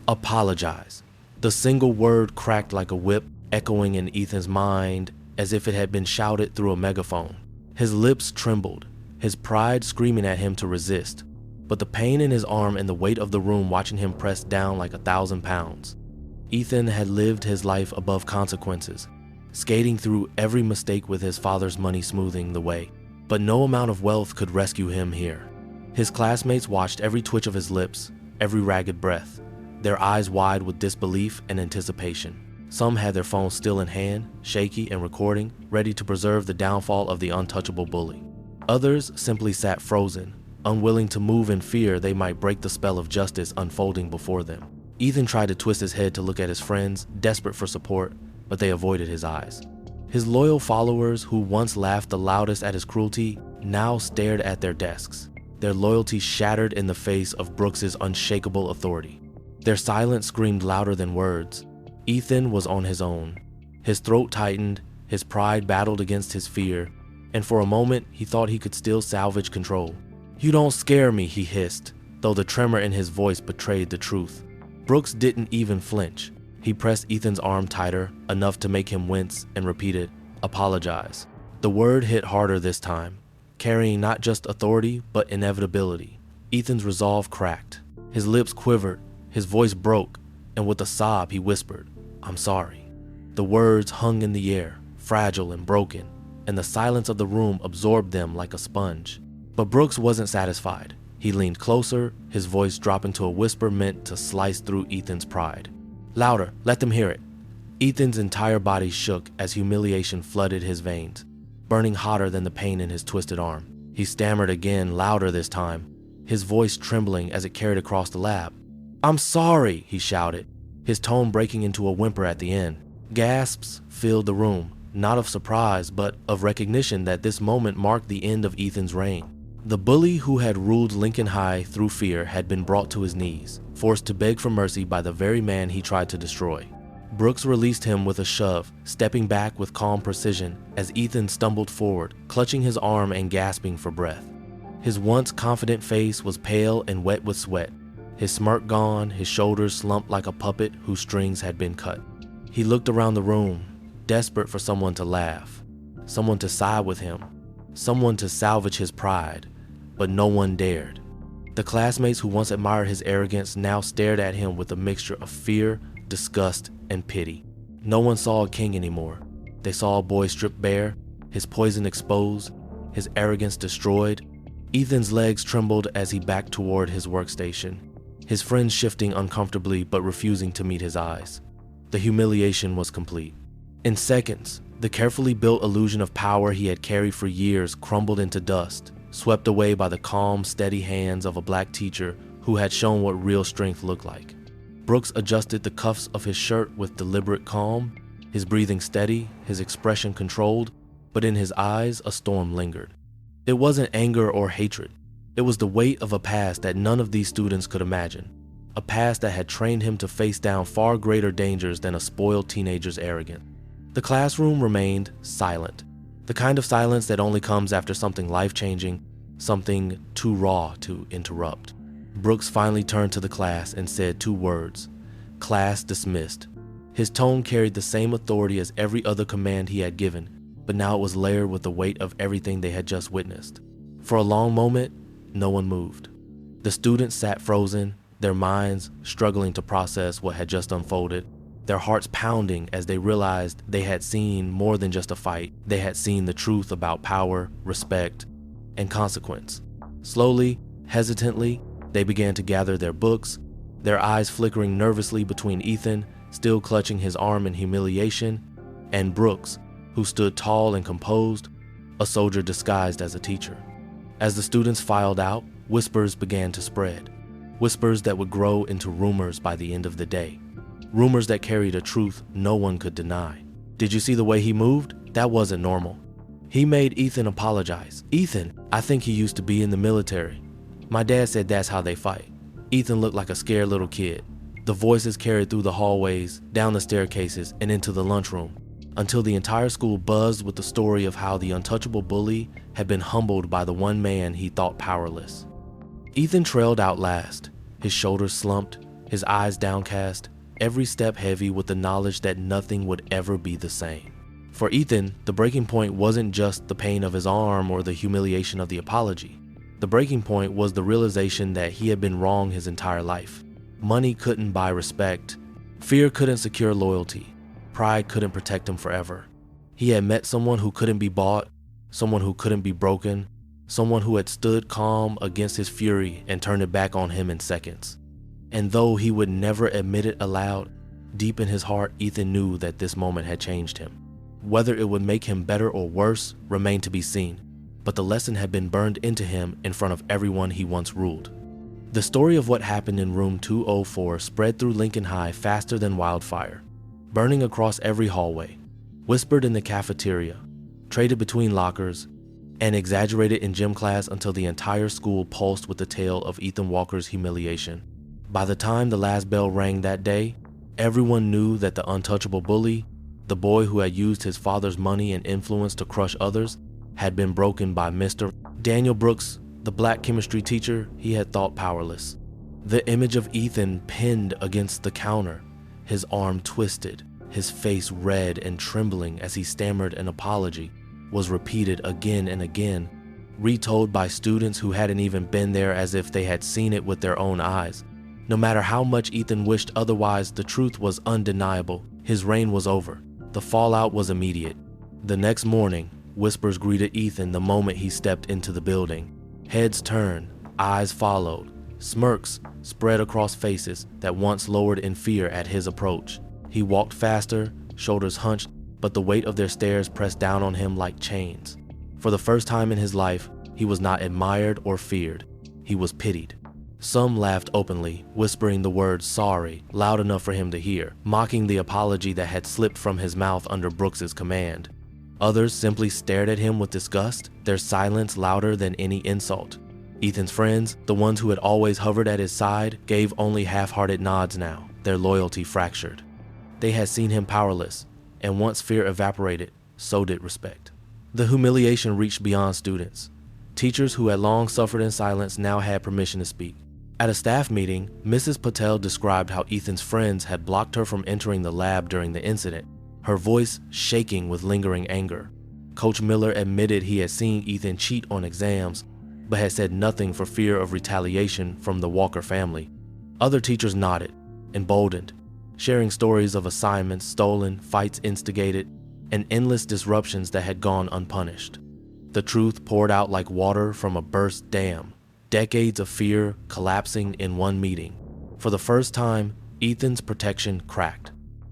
Apologize. The single word cracked like a whip, echoing in Ethan's mind as if it had been shouted through a megaphone. His lips trembled, his pride screaming at him to resist, but the pain in his arm and the weight of the room watching him press down like 1,000 pounds. Ethan had lived his life above consequences, skating through every mistake with his father's money smoothing the way, but no amount of wealth could rescue him here. His classmates watched every twitch of his lips, every ragged breath, their eyes wide with disbelief and anticipation. Some had their phones still in hand, shaky and recording, ready to preserve the downfall of the untouchable bully. Others simply sat frozen, unwilling to move in fear they might break the spell of justice unfolding before them. Ethan tried to twist his head to look at his friends, desperate for support, but they avoided his eyes. His loyal followers, who once laughed the loudest at his cruelty, now stared at their desks, their loyalty shattered in the face of Brooks's unshakable authority. Their silence screamed louder than words. Ethan was on his own. His throat tightened, his pride battled against his fear, and for a moment he thought he could still salvage control. "You don't scare me," he hissed, though the tremor in his voice betrayed the truth. Brooks didn't even flinch. He pressed Ethan's arm tighter, enough to make him wince, and repeated, "Apologize." The word hit harder this time, carrying not just authority, but inevitability. Ethan's resolve cracked. His lips quivered, his voice broke, and with a sob he whispered, "I'm sorry." The words hung in the air, fragile and broken, and the silence of the room absorbed them like a sponge. But Brooks wasn't satisfied. He leaned closer, his voice dropping to a whisper meant to slice through Ethan's pride. "Louder, let them hear it." Ethan's entire body shook as humiliation flooded his veins, burning hotter than the pain in his twisted arm. He stammered again, louder this time, his voice trembling as it carried across the lab. "I'm sorry," he shouted, his tone breaking into a whimper at the end. Gasps filled the room, not of surprise, but of recognition that this moment marked the end of Ethan's reign. The bully who had ruled Lincoln High through fear had been brought to his knees, forced to beg for mercy by the very man he tried to destroy. Brooks released him with a shove, stepping back with calm precision as Ethan stumbled forward, clutching his arm and gasping for breath. His once confident face was pale and wet with sweat, his smirk gone, his shoulders slumped like a puppet whose strings had been cut. He looked around the room, desperate for someone to laugh, someone to side with him, someone to salvage his pride, but no one dared. The classmates who once admired his arrogance now stared at him with a mixture of fear, disgust, and pity. No one saw a king anymore. They saw a boy stripped bare, his poison exposed, his arrogance destroyed. Ethan's legs trembled as he backed toward his workstation, his friends shifting uncomfortably but refusing to meet his eyes. The humiliation was complete. In seconds, the carefully built illusion of power he had carried for years crumbled into dust, swept away by the calm, steady hands of a black teacher who had shown what real strength looked like. Brooks adjusted the cuffs of his shirt with deliberate calm, his breathing steady, his expression controlled, but in his eyes a storm lingered. It wasn't anger or hatred. It was the weight of a past that none of these students could imagine, a past that had trained him to face down far greater dangers than a spoiled teenager's arrogance. The classroom remained silent. The kind of silence that only comes after something life-changing, something too raw to interrupt. Brooks finally turned to the class and said 2 words, "Class dismissed." His tone carried the same authority as every other command he had given, but now it was layered with the weight of everything they had just witnessed. For a long moment, no one moved. The students sat frozen, their minds struggling to process what had just unfolded, their hearts pounding as they realized they had seen more than just a fight. They had seen the truth about power, respect, and consequence. Slowly, hesitantly, they began to gather their books, their eyes flickering nervously between Ethan, still clutching his arm in humiliation, and Brooks, who stood tall and composed, a soldier disguised as a teacher. As the students filed out, whispers began to spread. Whispers that would grow into rumors by the end of the day. Rumors that carried a truth no one could deny. Did you see the way he moved? That wasn't normal. He made Ethan apologize. "Ethan, I think he used to be in the military. My dad said that's how they fight." Ethan looked like a scared little kid. The voices carried through the hallways, down the staircases, and into the lunchroom, until the entire school buzzed with the story of how the untouchable bully had been humbled by the one man he thought powerless. Ethan trailed out last, his shoulders slumped, his eyes downcast, every step heavy with the knowledge that nothing would ever be the same. For Ethan, the breaking point wasn't just the pain of his arm or the humiliation of the apology. The breaking point was the realization that he had been wrong his entire life. Money couldn't buy respect. Fear couldn't secure loyalty. Pride couldn't protect him forever. He had met someone who couldn't be bought, someone who couldn't be broken, someone who had stood calm against his fury and turned it back on him in seconds. And though he would never admit it aloud, deep in his heart, Ethan knew that this moment had changed him. Whether it would make him better or worse remained to be seen, but the lesson had been burned into him in front of everyone he once ruled. The story of what happened in room 204 spread through Lincoln High faster than wildfire, burning across every hallway, whispered in the cafeteria, traded between lockers, and exaggerated in gym class until the entire school pulsed with the tale of Ethan Walker's humiliation. By the time the last bell rang that day, everyone knew that the untouchable bully, the boy who had used his father's money and influence to crush others, had been broken by Mr. Daniel Brooks, the black chemistry teacher he had thought powerless. The image of Ethan pinned against the counter, his arm twisted, his face red and trembling as he stammered an apology, was repeated again and again, retold by students who hadn't even been there as if they had seen it with their own eyes. No matter how much Ethan wished otherwise, the truth was undeniable. His reign was over. The fallout was immediate. The next morning, whispers greeted Ethan the moment he stepped into the building. Heads turned, eyes followed, smirks spread across faces that once lowered in fear at his approach. He walked faster, shoulders hunched, but the weight of their stares pressed down on him like chains. For the first time in his life, he was not admired or feared. He was pitied. Some laughed openly, whispering the word sorry loud enough for him to hear, mocking the apology that had slipped from his mouth under Brooks's command. Others simply stared at him with disgust, their silence louder than any insult. Ethan's friends, the ones who had always hovered at his side, gave only half-hearted nods now, their loyalty fractured. They had seen him powerless, and once fear evaporated, so did respect. The humiliation reached beyond students. Teachers who had long suffered in silence now had permission to speak. At a staff meeting, Mrs. Patel described how Ethan's friends had blocked her from entering the lab during the incident, her voice shaking with lingering anger. Coach Miller admitted he had seen Ethan cheat on exams, but had said nothing for fear of retaliation from the Walker family. Other teachers nodded, emboldened, sharing stories of assignments stolen, fights instigated, and endless disruptions that had gone unpunished. The truth poured out like water from a burst dam, decades of fear collapsing in one meeting. For the first time, Ethan's protection cracked.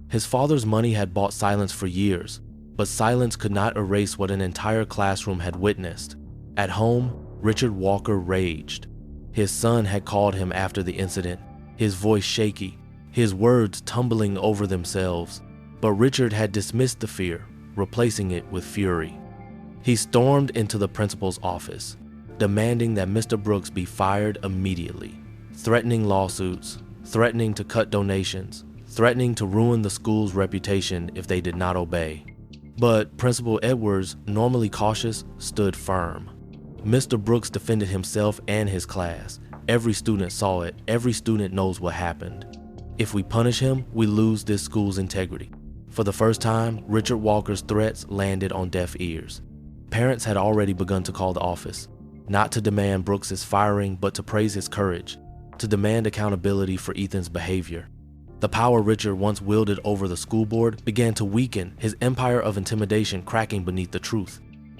His father's money had bought silence for years, but silence could not erase what an entire classroom had witnessed. At home, Richard Walker raged. His son had called him after the incident, his voice shaky, his words tumbling over themselves, but Richard had dismissed the fear, replacing it with fury. He stormed into the principal's office, demanding that Mr. Brooks be fired immediately, threatening lawsuits, threatening to cut donations, threatening to ruin the school's reputation if they did not obey. But Principal Edwards, normally cautious, stood firm. Mr. Brooks defended himself and his class. Every student saw it. Every student knows what happened. If we punish him, we lose this school's integrity. For the first time, Richard Walker's threats landed on deaf ears. Parents had already begun to call the office, not to demand Brooks's firing, but to praise his courage, to demand accountability for Ethan's behavior. The power Richard once wielded over the school board began to weaken, his empire of intimidation cracking beneath the truth.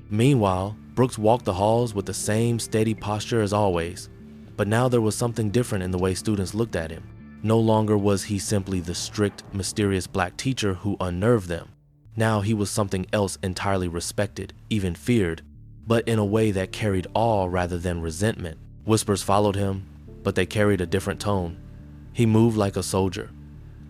Meanwhile, Brooks walked the halls with the same steady posture as always, but now there was something different in the way students looked at him. No longer was he simply the strict, mysterious black teacher who unnerved them. Now he was something else entirely respected, even feared, but in a way that carried awe rather than resentment. Whispers followed him, but they carried a different tone. He moved like a soldier.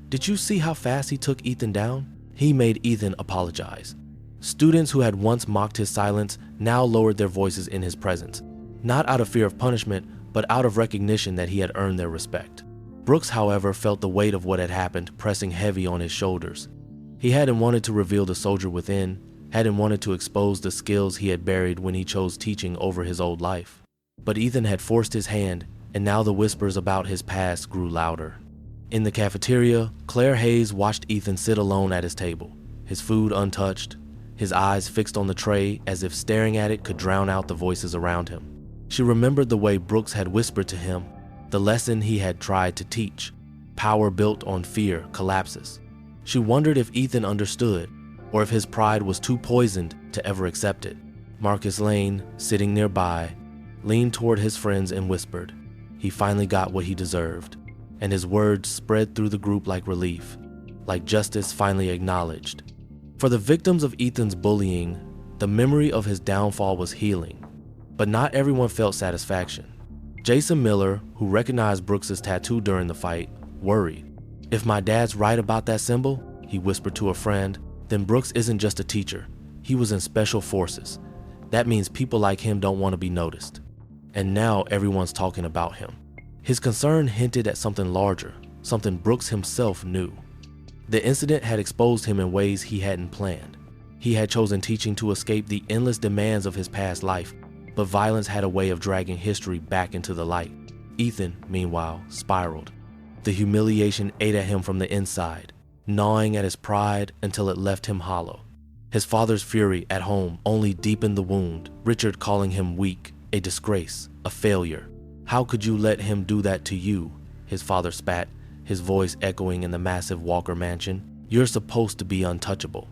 Did you see how fast he took Ethan down? He made Ethan apologize. Students who had once mocked his silence now lowered their voices in his presence, not out of fear of punishment, but out of recognition that he had earned their respect. Brooks, however, felt the weight of what had happened pressing heavy on his shoulders. He hadn't wanted to reveal the soldier within, hadn't wanted to expose the skills he had buried when he chose teaching over his old life. But Ethan had forced his hand, and now the whispers about his past grew louder. In the cafeteria, Claire Hayes watched Ethan sit alone at his table, his food untouched, his eyes fixed on the tray as if staring at it could drown out the voices around him. She remembered the way Brooks had whispered to him, the lesson he had tried to teach. Power built on fear collapses. She wondered if Ethan understood, or if his pride was too poisoned to ever accept it. Marcus Lane, sitting nearby, leaned toward his friends and whispered. He finally got what he deserved, and his words spread through the group like relief, like justice finally acknowledged. For the victims of Ethan's bullying, the memory of his downfall was healing, but not everyone felt satisfaction. Jason Miller, who recognized Brooks's tattoo during the fight, worried. If my dad's right about that symbol, he whispered to a friend, then Brooks isn't just a teacher. He was in special forces. That means people like him don't want to be noticed. And now everyone's talking about him. His concern hinted at something larger, something Brooks himself knew. The incident had exposed him in ways he hadn't planned. He had chosen teaching to escape the endless demands of his past life, but violence had a way of dragging history back into the light. Ethan, meanwhile, spiraled. The humiliation ate at him from the inside, gnawing at his pride until it left him hollow. His father's fury at home only deepened the wound, Richard calling him weak, a disgrace, a failure. How could you let him do that to you? His father spat, his voice echoing in the massive Walker mansion. You're supposed to be untouchable.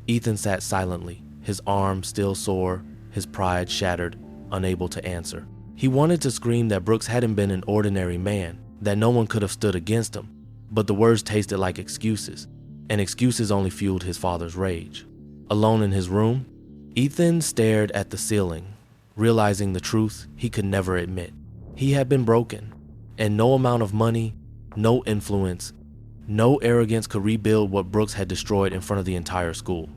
Ethan sat silently, his arm still sore, his pride shattered, unable to answer. He wanted to scream that Brooks hadn't been an ordinary man, that no one could have stood against him, but the words tasted like excuses, and excuses only fueled his father's rage. Alone in his room, Ethan stared at the ceiling, realizing the truth he could never admit. He had been broken, and no amount of money, no influence, no arrogance could rebuild what Brooks had destroyed in front of the entire school.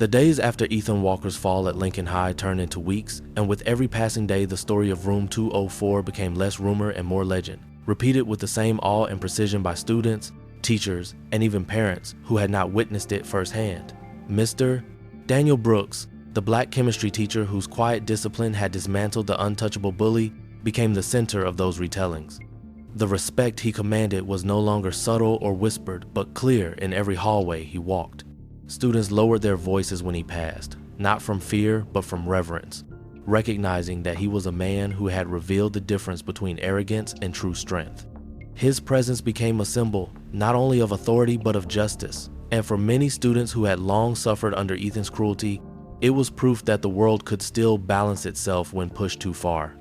The days after Ethan Walker's fall at Lincoln High turned into weeks, and with every passing day the story of Room 204 became less rumor and more legend, repeated with the same awe and precision by students, teachers, and even parents who had not witnessed it firsthand. Mr. Daniel Brooks, the black chemistry teacher whose quiet discipline had dismantled the untouchable bully, became the center of those retellings. The respect he commanded was no longer subtle or whispered, but clear in every hallway he walked. Students lowered their voices when he passed, not from fear, but from reverence, recognizing that he was a man who had revealed the difference between arrogance and true strength. His presence became a symbol, not only of authority, but of justice. And for many students who had long suffered under Ethan's cruelty, it was proof that the world could still balance itself when pushed too far.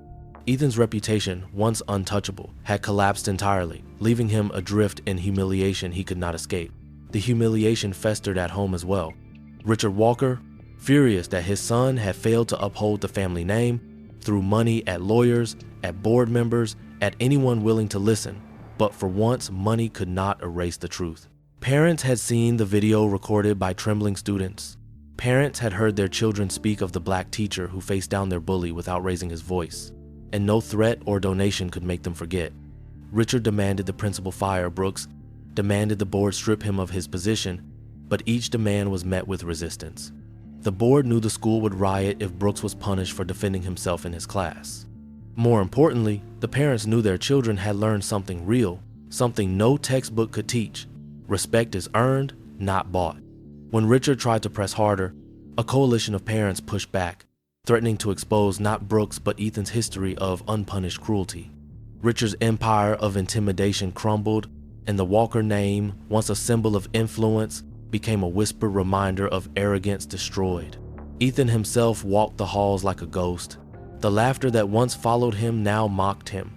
Ethan's reputation, once untouchable, had collapsed entirely, leaving him adrift in humiliation he could not escape. The humiliation festered at home as well. Richard Walker, furious that his son had failed to uphold the family name, threw money at lawyers, at board members, at anyone willing to listen, but for once money could not erase the truth. Parents had seen the video recorded by trembling students. Parents had heard their children speak of the black teacher who faced down their bully without raising his voice, and no threat or donation could make them forget. Richard demanded the principal fire Brooks, demanded the board strip him of his position, but each demand was met with resistance. The board knew the school would riot if Brooks was punished for defending himself in his class. More importantly, the parents knew their children had learned something real, something no textbook could teach. Respect is earned, not bought. When Richard tried to press harder, a coalition of parents pushed back, threatening to expose not Brooks but Ethan's history of unpunished cruelty. Richard's empire of intimidation crumbled, and the Walker name, once a symbol of influence, became a whispered reminder of arrogance destroyed. Ethan himself walked the halls like a ghost. The laughter that once followed him now mocked him.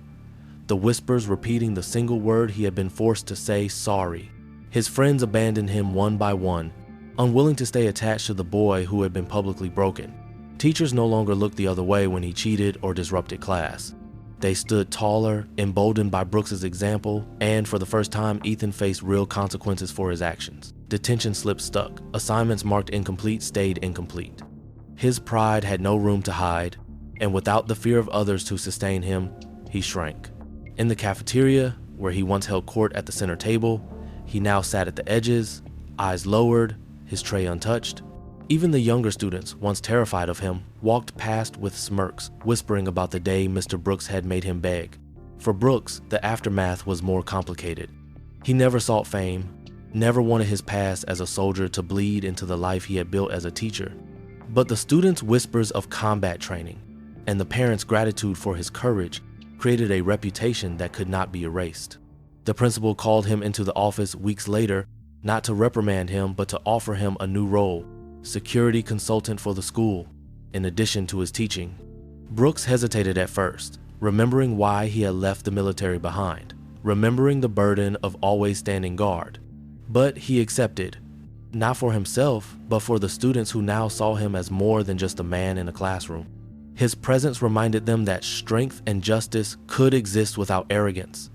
The whispers repeating the single word he had been forced to say, sorry. His friends abandoned him one by one, unwilling to stay attached to the boy who had been publicly broken. Teachers no longer looked the other way when he cheated or disrupted class. They stood taller, emboldened by Brooks's example, and for the first time, Ethan faced real consequences for his actions. Detention slips stuck. Assignments marked incomplete stayed incomplete. His pride had no room to hide, and without the fear of others to sustain him, he shrank. In the cafeteria, where he once held court at the center table, he now sat at the edges, eyes lowered, his tray untouched. Even the younger students, once terrified of him, walked past with smirks, whispering about the day Mr. Brooks had made him beg. For Brooks, the aftermath was more complicated. He never sought fame, never wanted his past as a soldier to bleed into the life he had built as a teacher. But the students' whispers of combat training and the parents' gratitude for his courage created a reputation that could not be erased. The principal called him into the office weeks later, not to reprimand him, but to offer him a new role, security consultant for the school, in addition to his teaching. Brooks hesitated at first, remembering why he had left the military behind, remembering the burden of always standing guard. But he accepted, not for himself, but for the students who now saw him as more than just a man in a classroom. His presence reminded them that strength and justice could exist without arrogance,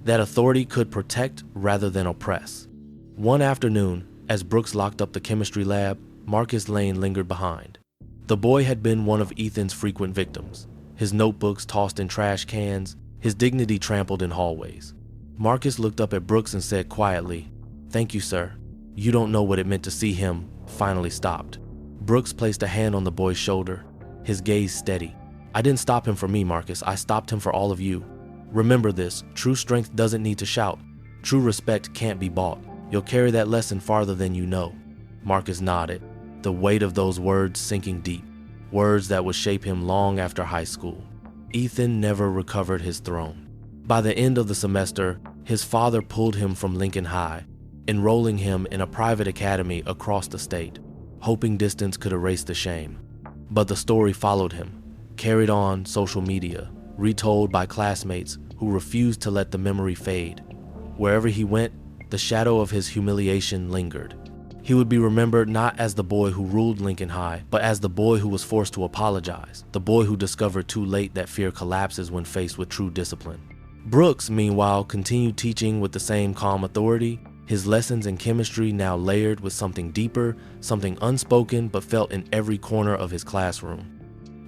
that authority could protect rather than oppress. One afternoon, as Brooks locked up the chemistry lab, Marcus Lane lingered behind. The boy had been one of Ethan's frequent victims, his notebooks tossed in trash cans, his dignity trampled in hallways. Marcus looked up at Brooks and said quietly, "Thank you, sir. You don't know what it meant to see him finally stopped." Brooks placed a hand on the boy's shoulder, his gaze steady. "I didn't stop him for me, Marcus. I stopped him for all of you. Remember this, true strength doesn't need to shout. True respect can't be bought. You'll carry that lesson farther than you know." Marcus nodded, the weight of those words sinking deep, words that would shape him long after high school. Ethan never recovered his throne. By the end of the semester, his father pulled him from Lincoln High, enrolling him in a private academy across the state, hoping distance could erase the shame. But the story followed him, carried on social media, retold by classmates who refused to let the memory fade. Wherever he went, the shadow of his humiliation lingered. He would be remembered not as the boy who ruled Lincoln High, but as the boy who was forced to apologize, the boy who discovered too late that fear collapses when faced with true discipline. Brooks, meanwhile, continued teaching with the same calm authority, his lessons in chemistry now layered with something deeper, something unspoken but felt in every corner of his classroom.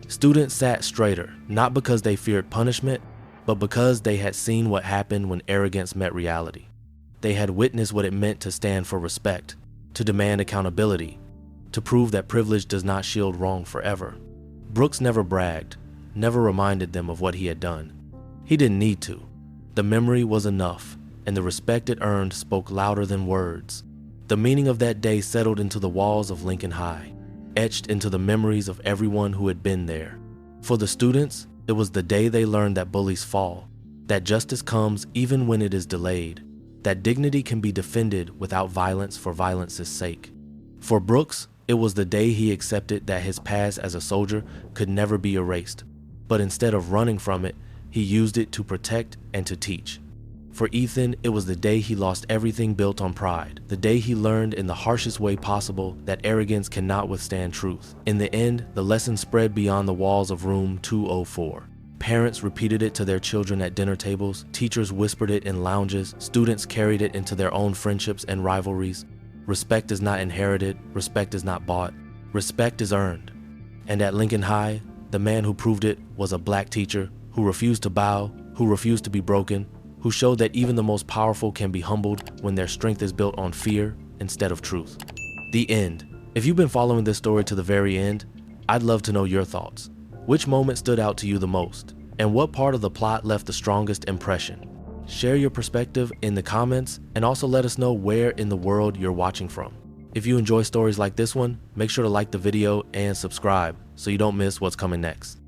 Students sat straighter, not because they feared punishment, but because they had seen what happened when arrogance met reality. They had witnessed what it meant to stand for respect, to demand accountability, to prove that privilege does not shield wrong forever. Brooks never bragged, never reminded them of what he had done. He didn't need to. The memory was enough, and the respect it earned spoke louder than words. The meaning of that day settled into the walls of Lincoln High, etched into the memories of everyone who had been there. For the students, it was the day they learned that bullies fall, that justice comes even when it is delayed, that dignity can be defended without violence for violence's sake. For Brooks, it was the day he accepted that his past as a soldier could never be erased, but instead of running from it, he used it to protect and to teach. For Ethan, it was the day he lost everything built on pride, the day he learned in the harshest way possible that arrogance cannot withstand truth. In the end, the lesson spread beyond the walls of room 204. Parents repeated it to their children at dinner tables, teachers whispered it in lounges, students carried it into their own friendships and rivalries. Respect is not inherited, respect is not bought, respect is earned. And at Lincoln High, the man who proved it was a black teacher who refused to bow, who refused to be broken, who showed that even the most powerful can be humbled when their strength is built on fear instead of truth. The end. If you've been following this story to the very end, I'd love to know your thoughts. Which moment stood out to you the most? And what part of the plot left the strongest impression? Share your perspective in the comments and also let us know where in the world you're watching from. If you enjoy stories like this one, make sure to like the video and subscribe so you don't miss what's coming next.